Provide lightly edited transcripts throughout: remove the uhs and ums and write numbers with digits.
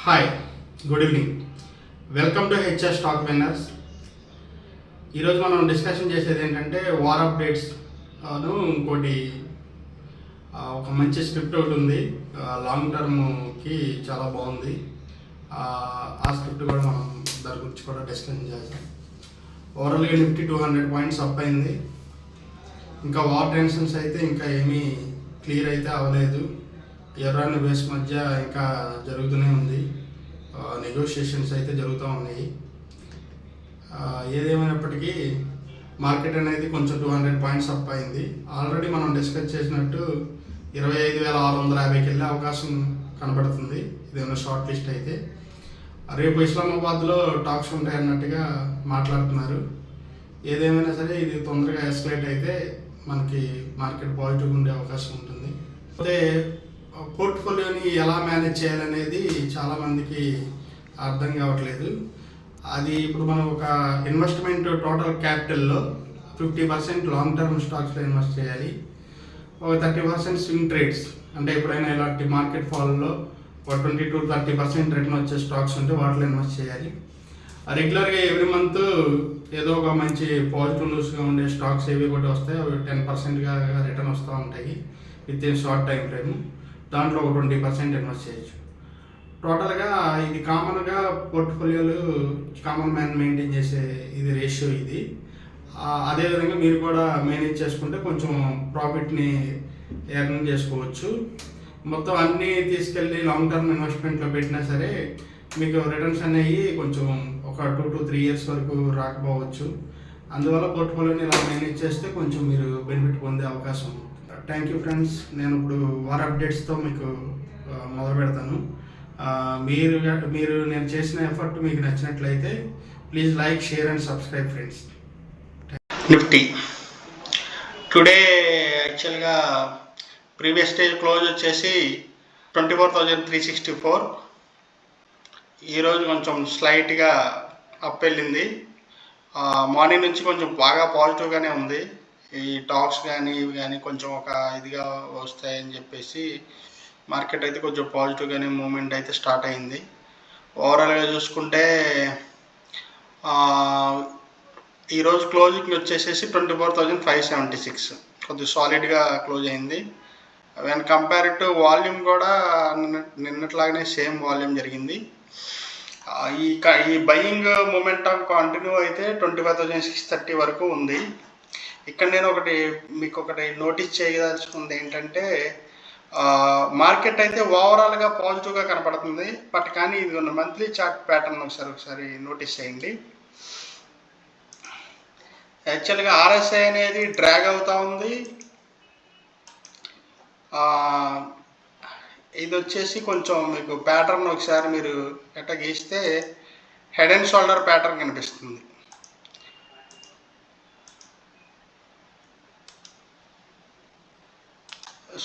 Hi, good evening. Welcome to HS stock winners. ఈరోజు మనం discussion చేసేది ఏంటంటే వార్ అప్డేట్స్ ఇంకోటి ఒక మంచి స్క్రిప్ట్ ఒకటి ఉంది. లాంగ్ టర్మ్కి చాలా బాగుంది. ఆ స్క్రిప్ట్ కూడా మనం దాని గురించి కూడా డిస్కషన్ చేద్దాం. ఓవరాల్గా నిఫ్టీ 200 పాయింట్స్ అప్ అయింది. ఇంకా వార్ టెన్షన్స్ అయితే ఇంకా ఏమీ క్లియర్ అయితే అవ్వలేదు. ఇరాన్ యుఎస్ మధ్య ఇంకా జరుగుతూనే ఉంది. నెగోషియేషన్స్ అయితే జరుగుతూ ఉన్నాయి. ఏదేమైనప్పటికీ మార్కెట్ అనేది కొంచెం 200 పాయింట్స్ అప్ అయింది. ఆల్రెడీ మనం డిస్కస్ చేసినట్టు 25,650కి వెళ్ళే అవకాశం కనబడుతుంది. ఇదేమైనా షార్ట్ లిస్ట్ అయితే. రేపు ఇస్లామాబాద్లో టాక్స్ ఉంటాయన్నట్టుగా మాట్లాడుతున్నారు. ఏదేమైనా సరే ఇది తొందరగా ఎస్కలేట్ అయితే మనకి మార్కెట్ పాజిటివ్గా ఉండే అవకాశం ఉంటుంది. అయితే పోర్ట్ఫోలియోని ఎలా మేనేజ్ చేయాలనేది చాలామందికి అర్థం కావట్లేదు. అది ఇప్పుడు మనం ఒక ఇన్వెస్ట్మెంట్ టోటల్ క్యాపిటల్లో 50% లాంగ్ టర్మ్ స్టాక్స్లో ఇన్వెస్ట్ చేయాలి. ఒక 30% స్వింగ్ ట్రేడ్స్, అంటే ఎప్పుడైనా ఇలాంటి మార్కెట్ ఫాల్లో ఒక 20 to 30% రిటర్న్ వచ్చే స్టాక్స్ ఉంటే వాటిలో ఇన్వెస్ట్ చేయాలి. రెగ్యులర్గా ఎవ్రీ మంత్ ఏదో ఒక మంచి పాజిటివ్ న్యూస్గా ఉండే స్టాక్స్ ఏవి కూడా వస్తాయి. అవి 10%గా రిటర్న్ వస్తూ ఉంటాయి with in short time frame. దాంట్లో ఒక 20% ఇన్వెస్ట్ చేయొచ్చు. టోటల్గా ఇది కామన్గా పోర్ట్ఫోలియోలు కామన్ మ్యాన్ మెయింటైన్ చేసే ఇది రేషియో ఇది. అదేవిధంగా మీరు కూడా మేనేజ్ చేసుకుంటే కొంచెం ప్రాఫిట్ని ఎర్న్ చేసుకోవచ్చు. మొత్తం అన్నీ తీసుకెళ్ళి లాంగ్ టర్మ్ ఇన్వెస్ట్మెంట్లో పెట్టినా సరే మీకు రిటర్న్స్ అనేవి కొంచెం ఒక 2 to 3 years వరకు రాకపోవచ్చు. అందువల్ల పోర్ట్ఫోలియోని ఇలా మేనేజ్ చేస్తే కొంచెం మీరు బెనిఫిట్ పొందే అవకాశం ఉంది. Thank you friends. నేను ఇప్పుడు వార్ అప్డేట్స్తో మీకు మొదలు పెడతాను. మీరు నేను చేసిన ఎఫర్ట్ మీకు నచ్చినట్లయితే please like, share and subscribe friends. Nifty today యాక్చువల్గా ప్రీవియస్ డే క్లోజ్ వచ్చేసి 24,364. ఈరోజు కొంచెం స్లైట్గా అప్ వెళ్ళింది. మార్నింగ్ నుంచి కొంచెం బాగా పాజిటివ్గానే ఉంది. ఈ టాక్స్ కానీ ఇవి కానీ కొంచెం ఒక ఇదిగా వస్తాయని చెప్పేసి మార్కెట్ అయితే కొంచెం పాజిటివ్గానే మూమెంట్ అయితే స్టార్ట్ అయింది. ఓవరాల్గా చూసుకుంటే ఈరోజు క్లోజింగ్ వచ్చేసేసి 24,576, కొద్దిగా సాలిడ్గా క్లోజ్ అయింది. వెన్ కంపేర్ టు వాల్యూమ్ కూడా నిన్నట్లాగానే సేమ్ వాల్యూమ్ జరిగింది. ఈ బయింగ్ మొమెంటం కంటిన్యూ అయితే 25,630 వరకు ఉంది. ఇక్కడ నేను మీకు ఒకటి నోటీస్ చేయదలుచుకుంది ఏంటంటే, మార్కెట్ అయితే ఓవరాల్గా పాజిటివ్గా కనపడుతుంది. బట్ కానీ ఇది ఉన్న మంత్లీ చార్ట్ ప్యాటర్న్ ఒకసారి నోటీస్ చేయండి. యాక్చువల్గా ఆర్ఎస్ఐ అనేది డ్రాగ్ అవుతూ ఉంది. ఇది వచ్చేసి కొంచెం మీకు ప్యాటర్న్ ఒకసారి మీరు ఎట్లా గీస్తే హెడ్ అండ్ షోల్డర్ ప్యాటర్న్ కనిపిస్తుంది.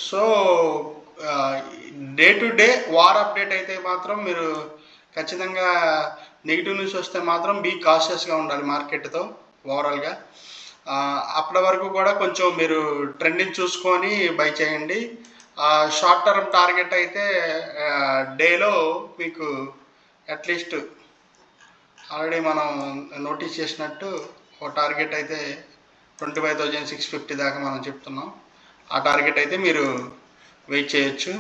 So day to day war update అయితే మాత్రం మీరు ఖచ్చితంగా నెగిటివ్ న్యూస్ వస్తే మాత్రం బీ కాషియస్గా ఉండాలి మార్కెట్తో ఓవరాల్గా. అప్పటి వరకు కూడా కొంచెం మీరు ట్రెండింగ్ చూసుకొని బై చేయండి. షార్ట్ టర్మ్ టార్గెట్ అయితే డేలో మీకు అట్లీస్ట్ ఆల్రెడీ మనం నోటీస్ చేసినట్టు ఒక టార్గెట్ అయితే 25,650 దాకా మనం చెప్తున్నాం. ఆ టార్గెట్ అయితే మీరు వెయిట్ చేయొచ్చు.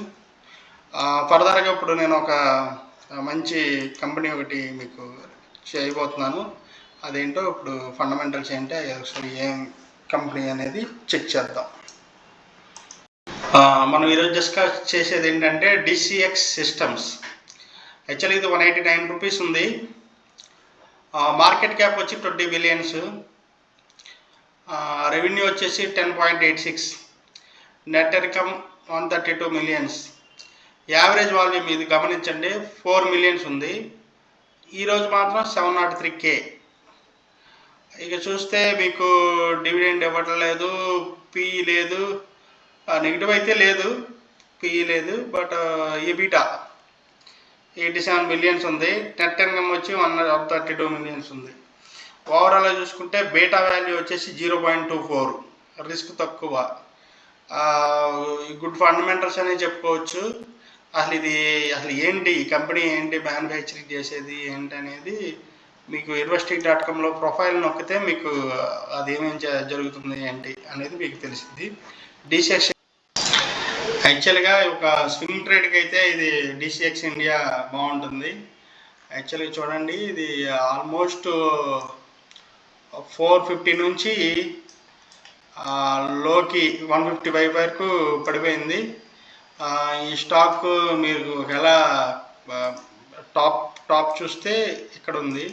ఫర్దర్గా ఇప్పుడు నేను ఒక మంచి కంపెనీ ఒకటి మీకు చేయబోతున్నాను. అదేంటో ఇప్పుడు ఫండమెంటల్స్ ఏంటో ఒకసారి ఏం కంపెనీ అనేది చెక్ చేద్దాం. మనం ఈరోజు డిస్కస్ చేసేది ఏంటంటే డిసిఎక్స్ సిస్టమ్స్. యాక్చువల్లీ ఇది 189 రూపీస్ ఉంది. మార్కెట్ క్యాప్ వచ్చి 20 billions. రెవెన్యూ వచ్చేసి 10.86, net income 132 millions. Average volume ఇది గమనించండి 4 millions ఉంది. ఈరోజు మాత్రం 703K. ఇక చూస్తే మీకు డివిడెండ్ ఇవ్వటం లేదు, పిఈ లేదు, నెగిటివ్ అయితే లేదు, పిఈ లేదు. బట్ ఎబిటా 87 millions ఉంది. నెట్ ఇన్కమ్ వచ్చి 132 millions ఉంది. ఓవరాల్గా చూసుకుంటే బీటా వాల్యూ వచ్చేసి 0.24, రిస్క్ తక్కువ. గుడ్ ఫండమెంటల్స్ అనేది చెప్పుకోవచ్చు. అసలు ఏంటి ఈ కంపెనీ ఏంటి, మ్యానుఫ్యాక్చరింగ్ చేసేది ఏంటి అనేది మీకు investec.comలో ప్రొఫైల్ నొక్కితే మీకు అదేమేం జరుగుతుంది ఏంటి అనేది మీకు తెలిసింది. DCX యాక్చువల్గా ఒక స్వింగ్ ట్రేడ్కి అయితే ఇది DCX ఇండియా బాగుంటుంది. యాక్చువల్గా చూడండి, ఇది ఆల్మోస్ట్ 450 నుంచి లోకి 155 వరకు పడిపోయింది. ఈ స్టాక్ మీరు ఎలా టాప్ చూస్తే ఇక్కడ ఉంది.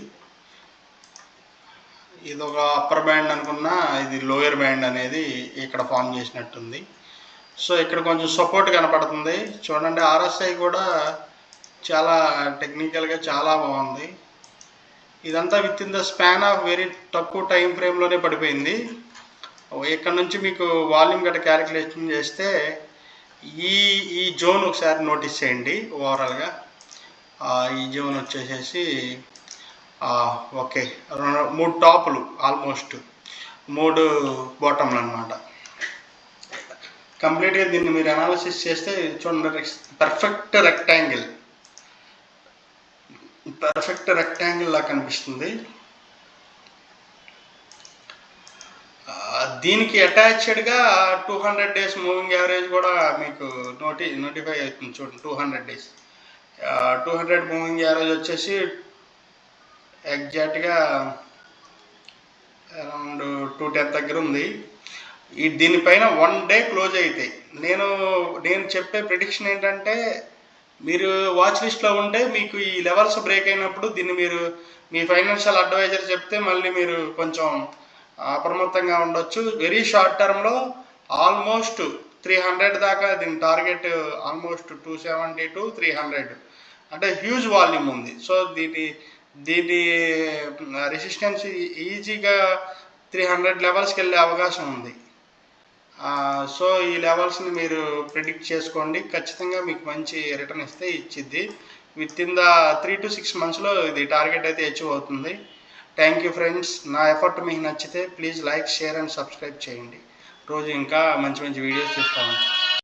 ఇది ఒక అప్పర్ బ్యాండ్ అనుకున్నా, ఇది లోయర్ బ్యాండ్ అనేది ఇక్కడ ఫామ్ చేసినట్టుంది. సో ఇక్కడ కొంచెం సపోర్ట్ కనపడుతుంది చూడండి. RSI కూడా చాలా టెక్నికల్గా చాలా బాగుంది. ఇదంతా with in the span of very తక్కువ టైం ఫ్రేమ్లోనే పడిపోయింది. ఇక్కడ నుంచి మీకు వాల్యూమ్ గట్రా క్యాలిక్యులేషన్ చేస్తే ఈ జోన్ ఒకసారి నోటీస్ చేయండి. ఓవరాల్గా ఈ జోన్ వచ్చేసేసి ఓకే 3 టాపులు, ఆల్మోస్ట్ 3 బాటంలు అనమాట. కంప్లీట్గా దీన్ని మీరు అనాలిసిస్ చేస్తే చూడండి, పర్ఫెక్ట్ రెక్టాంగిల్ లా కనిపిస్తుంది. దీనికి అటాచ్డ్గా 200 డేస్ మూవింగ్ యావరేజ్ కూడా మీకు నోటిఫై అవుతుంది చూడండి. 200 డేస్ 200 మూవింగ్ యావరేజ్ వచ్చేసి ఎగ్జాక్ట్గా అరౌండ్ 210 దగ్గర ఉంది. దీనిపైన 1 డే క్లోజ్ అయితే నేను చెప్పే ప్రిడిక్షన్ ఏంటంటే, మీరు వాచ్ లిస్ట్లో ఉంటే మీకు ఈ లెవెల్స్ బ్రేక్ అయినప్పుడు దీన్ని మీరు మీ ఫైనాన్షియల్ అడ్వైజర్ చెప్తే మళ్ళీ మీరు కొంచెం అప్రమత్తంగా ఉండొచ్చు. వెరీ షార్ట్ టర్మ్లో ఆల్మోస్ట్ 300 దాకా దీని టార్గెట్, ఆల్మోస్ట్ 270 to 300 అంటే హ్యూజ్ వాల్యూమ్ ఉంది. సో దీని రెసిస్టెన్స్ ఈజీగా 300 లెవెల్స్కి వెళ్ళే అవకాశం ఉంది. సో ఈ లెవెల్స్ని మీరు ప్రిడిక్ట్ చేసుకోండి, ఖచ్చితంగా మీకు మంచి రిటర్న్ ఇచ్చిద్ది. విత్ ఇన్ ద 3 to 6 monthsలో ఇది టార్గెట్ అయితే అచీవ్ అవుతుంది. Thank you friends. నా ఎఫర్ట్ మీకు నచ్చితే please like, share and subscribe చేయండి. రోజు ఇంకా మంచి వీడియోస్ చూస్తూ ఉంటాను.